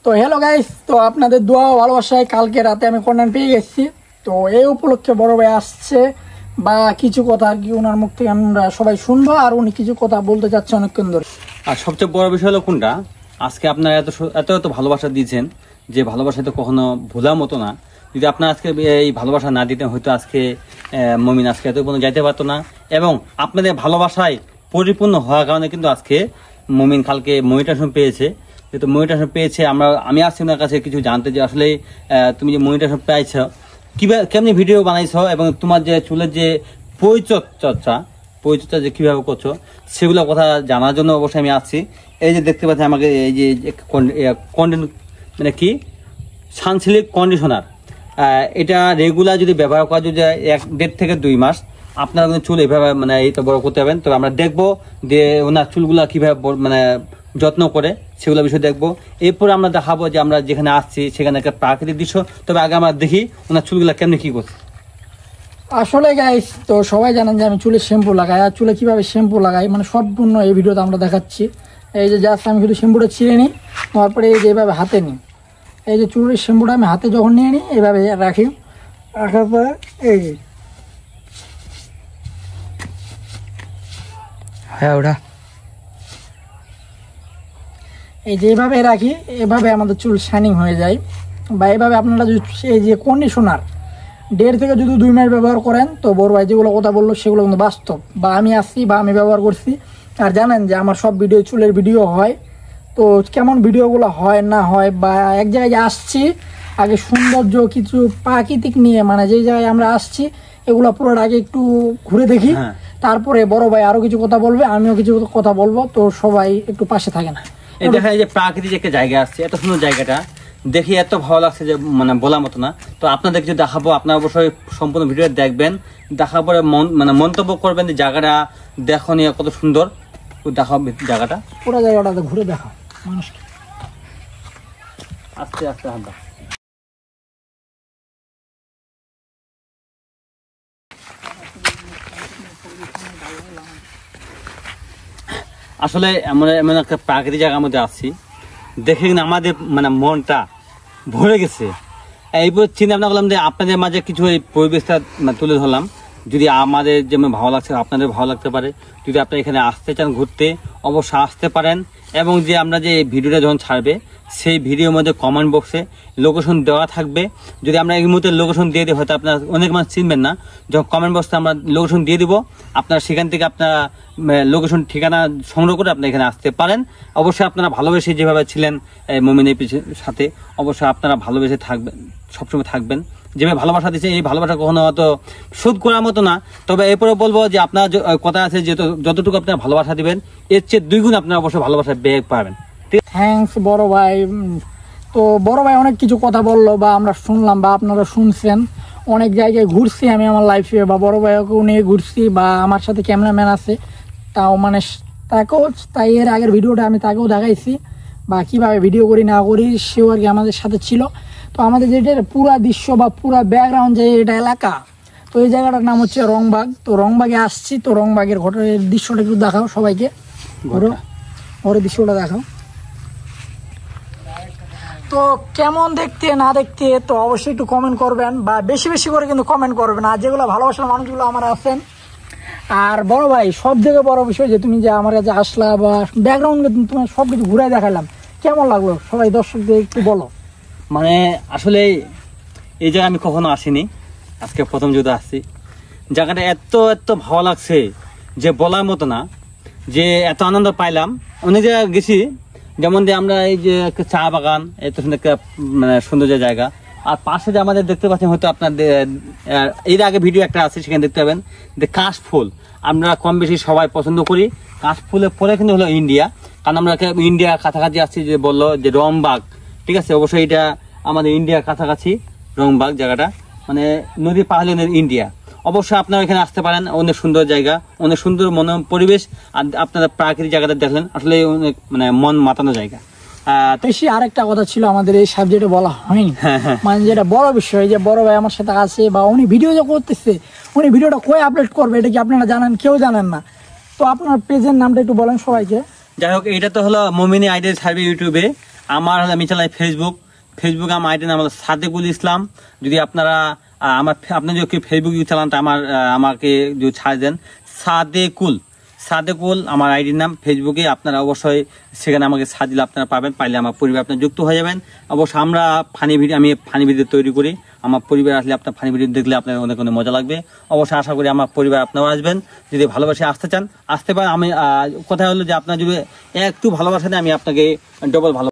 তো hello guys, তো আপনাদের দোয়া ও ভালোবাসায় কালকে রাতে আমি কন্টেন্ট পেয়ে গেছি। তো এই উপলক্ষে বড় ভাই আসছে বা কিছু কথা আর কি ওনার মুখ থেকে আমরা সবাই শুনবো, আর উনি কিছু কথা বলতে চাচ্ছে অনেকক্ষণ ধরে। আর সবচেয়ে বড় বিষয় হলো কোনটা, আজকে আপনারা এত ভালোবাসা দিয়েছেন, যে ভালোবাসা তো কখনো ভোলার মতো না। যদি আপনার আজকে এই ভালোবাসা না দিতেন, হয়তো আজকে মমিন আজকে এত পর্যন্ত যাইতে পারতো না। এবং আপনাদের ভালোবাসায় পরিপূর্ণ হওয়ার কারণে কিন্তু আজকে মমিন কালকে মনিটেশন পেয়েছে। যেহেতু মনিটেশন পেয়েছে, আমি আসছি ওনার কাছে কিছু জানতে, যে আসলে তুমি যে মনিটেশন পেয়েছ কেমনি ভিডিও বানাইছ, এবং তোমার যে চুলের যে পরিচর্যা যে কিভাবে করছো সেগুলো কথা জানার জন্য অবশ্যই আমি আসছি। এই যে দেখতে পাচ্ছি আমাকে এই যে মানে কি সানসিল্ক কন্ডিশনার, এটা রেগুলার যদি ব্যবহার করা যদি 1.5 থেকে 2 মাস আপনারা কিন্তু চুল এইভাবে মানে এই তো বড় করতে পারবেন। তবে আমরা দেখবো যে ওনার চুলগুলা কিভাবে মানে যত্ন করে সেগুলো বিষয় দেখবো। এরপরে আমরা দেখাবো যে আমরা যেখানে আসছি সেখানে একটা প্রাকৃতিক দৃশ্য। তবে আগে আমরা দেখি ওনার চুলগুলা কেমনি কি করছে। আসলে গাইস, তো সবাই জানেন যে আমি চুলে শ্যাম্পু লাগাই, আর চুলে কিভাবে শ্যাম্পু লাগাই মানে সম্পূর্ণ এই ভিডিওতে আমরা দেখাচ্ছি। এই যে জাস্ট আমি শুধু শ্যাম্পুটা ছিঁড়ে নিই, তারপরে এই যে এইভাবে হাতে নিই, এই যে চুলের শ্যাম্পুটা আমি হাতে যখন নিয়ে নিই এইভাবে রাখি, রাখার পরে এই যে হ্যাঁ ওটা এই যে এইভাবে রাখি, এভাবে আমাদের চুল শাইনিং হয়ে যায়। বা এইভাবে আপনারা যদি এই যে কন্ডিশনার 1.5 থেকে যদি 2 মাস ব্যবহার করেন, তো বড় ভাই যেগুলো কথা বললো সেগুলো কিন্তু বাস্তব, বা আমি আসছি বা আমি ব্যবহার করছি। আর জানেন যে আমার সব ভিডিও চুলের ভিডিও হয়, তো কেমন ভিডিওগুলো হয় না হয়, বা এক জায়গায় আসছি আগে সৌন্দর্য কিছু প্রাকৃতিক নিয়ে, মানে যেই জায়গায় আমরা আসছি এগুলো পুরোটা আগে একটু ঘুরে দেখি, তারপরে বড় ভাই আরো কিছু কথা বলবে, আমিও কিছু কথা বলবো। তো সবাই একটু পাশে থাকেন। এই দেখেন যে প্রাকৃতিক একটা জায়গা আসছে, এত সুন্দর জায়গাটা দেখি এত ভালো লাগছে যে মানে বলার মতো না। তো আপনাদের কিছু দেখাবো, আপনারা অবশ্যই সম্পূর্ণ ভিডিও দেখবেন, দেখার পরে মানে মন্তব্য করবেন যে জায়গাটা দেখো নিয়ে কত সুন্দর। দেখাও জায়গাটা, পুরো জায়গাটা ঘুরে দেখাও মানুষকে। আস্তে আস্তে হাঁটা। আসলে এমন একটা প্রাকৃতিক জায়গার মধ্যে আসছি, দেখে কিন্তু আমাদের মানে মনটা ভরে গেছে। এইবার চিন্তা ভাবনা করলাম যে আপনাদের মাঝে কিছু এই পরিবেশটা তুলে ধরলাম। যদি আমাদের যেমন ভালো লাগছে আপনাদের ভালো লাগতে পারে। যদি আপনি এখানে আসতে চান ঘুরতে, অবশ্যই আসতে পারেন। এবং যে আমরা যে ভিডিওটা যখন ছাড়বে সেই ভিডিওর মধ্যে কমেন্ট বক্সে লোকেশন দেওয়া থাকবে। যদি আমরা এই মুহূর্তে লোকেশন দিয়ে দিই, হয়তো আপনার অনেক মানুষ চিনবেন না, যখন কমেন্ট বক্সে আমরা লোকেশন দিয়ে দিব, আপনারা সেখান থেকে আপনারা লোকেশন ঠিকানা সংগ্রহ করে আপনি এখানে আসতে পারেন। অবশ্যই আপনারা ভালোবেসে যেভাবে ছিলেন মমিনের সাথে, অবশ্যই আপনারা ভালোবেসে থাকবেন, সবসময় থাকবেন। যেভাবে ভালোবাসা দিচ্ছে এই ভালোবাসা কখনো হয়তো শোধ করার মতো না। তবে এরপরে বলবো যে আপনার কথা আছে যে যতটুকু আপনারা ভালোবাসা দিবেন এর চেয়ে 2 গুণ আপনারা অবশ্যই ভালোবাসা বেগ পাবেন। থ্যাংকস বড় ভাই। তো বড় ভাই অনেক কিছু কথা বললো, বা আমরা শুনলাম বা আপনারা শুনছেন। অনেক জায়গায় ঘুরছি আমি আমার লাইফে, বা বড় ভাইকেও নিয়ে ঘুরছি, বা আমার সাথে ক্যামেরাম্যান আছে, তাও মানে তাকেও তাই এর আগের ভিডিওটা আমি তাকেও দেখাইছি, বা কীভাবে ভিডিও করি না করি সেও আর কি আমাদের সাথে ছিল। তো আমাদের যেটা পুরা দৃশ্য বা পুরা ব্যাকগ্রাউন্ড যে এটা এলাকা, তো এই জায়গাটার নাম হচ্ছে রংবাগ। তো রংবাগে আসছি, তো রংবাগের ঘটনার দৃশ্যটা একটু দেখাও সবাইকে, ওর দৃশ্যটা দেখাও। তো কেমন দেখতে না দেখতে তো অবশ্যই একটু কমেন্ট করবেন, বা বেশি বেশি করে কিন্তু কমেন্ট করবেন, আর যেগুলো ভালোবাসার মানুষগুলো আমার আছেন। আর বড় ভাই সব থেকে বড় বিষয় যে তুমি যে আমার কাছে আসলা, বা ব্যাকগ্রাউন্ডে তোমার সব কিছু ঘুরাই দেখালাম, কেমন লাগলো সবাই দর্শকদের একটু বলো। মানে আসলে এই জায়গায় আমি কখনো আসিনি, আজকে প্রথম যদি আসছি। জায়গাটা এত ভালো লাগছে যে বলার মতো না, যে এত আনন্দ পাইলাম। অনেক জায়গায় গেছি, যেমন যে আমরা এই যে একটা চা বাগান, এত সুন্দর একটা মানে সৌন্দর্য জায়গা। আর পাশে যে আমাদের দেখতে পাচ্ছেন, হয়তো আপনার এর আগে ভিডিও একটা আছে সেখানে দেখতে পাবেন যে কাশফুল। আমরা কম বেশি সবাই পছন্দ করি কাশফুলের পরে কিন্তু হলো ইন্ডিয়া, কারণ আমরা ইন্ডিয়া কাছাকাছি আসছি। যে বললো যে রংবাগ, ঠিক আছে, অবশ্যই এটা আমাদের ইন্ডিয়ার কাছাকাছি রংবাগ জায়গাটা, মানে নদী পাহাড়ি ইন্ডিয়া। অবশ্যই আপনারা এখানে আসতে পারেন, অনেক সুন্দর জায়গা, অনেক সুন্দর মনোরম পরিবেশ। আর আপনারা প্রাকৃতিক জায়গাটা দেখলেন, আসলে অনেক মানে মন মাতানো জায়গা। বেশি আরেকটা কথা ছিল আমাদের এই সাবজেক্টে বলা হয়নি, মানে যেটা বড় বিষয়, যে বড় ভাই আমার সাথে আছে, বা উনি ভিডিও যে করতেছে, উনি ভিডিওটা কই আপলোড করবে এটা কি আপনারা জানেন? কেউ জানেন না। তো আপনার পেজের নামটা একটু বলেন সবাইকে। যাই হোক, এটা তো হলো মমিনী আইডি ছাড়বে ইউটিউবে, আমি চালাই ফেসবুকে আমার আইডি নাম হলো সাদেকুল ইসলাম। যদি আপনারা আপনি যদি কেউ ফেসবুক ইউজ চালান, আমাকে যদি ছাড় দেন, সাদেকুল আমার আইডির নাম ফেসবুকে। আপনারা অবশ্যই সেখানে আমাকে সার্চ দিলে আপনারা পাবেন, পাইলে আমার পরিবার আপনার যুক্ত হয়ে যাবেন। অবশ্যই আমি ফানি ভিডিও তৈরি করি, আমার পরিবার আসলে আপনার ফানি ভিডিও দেখলে আপনার অনেক অনেক মজা লাগবে। অবশ্যই আশা করি আমার পরিবার আপনারা আসবেন, যদি ভালোবাসে আসতে চান আসতে পারেন। আমি কথা হলো যে আপনার যদি একটু ভালোবাসা দেন, আমি আপনাকে ডবল ভালো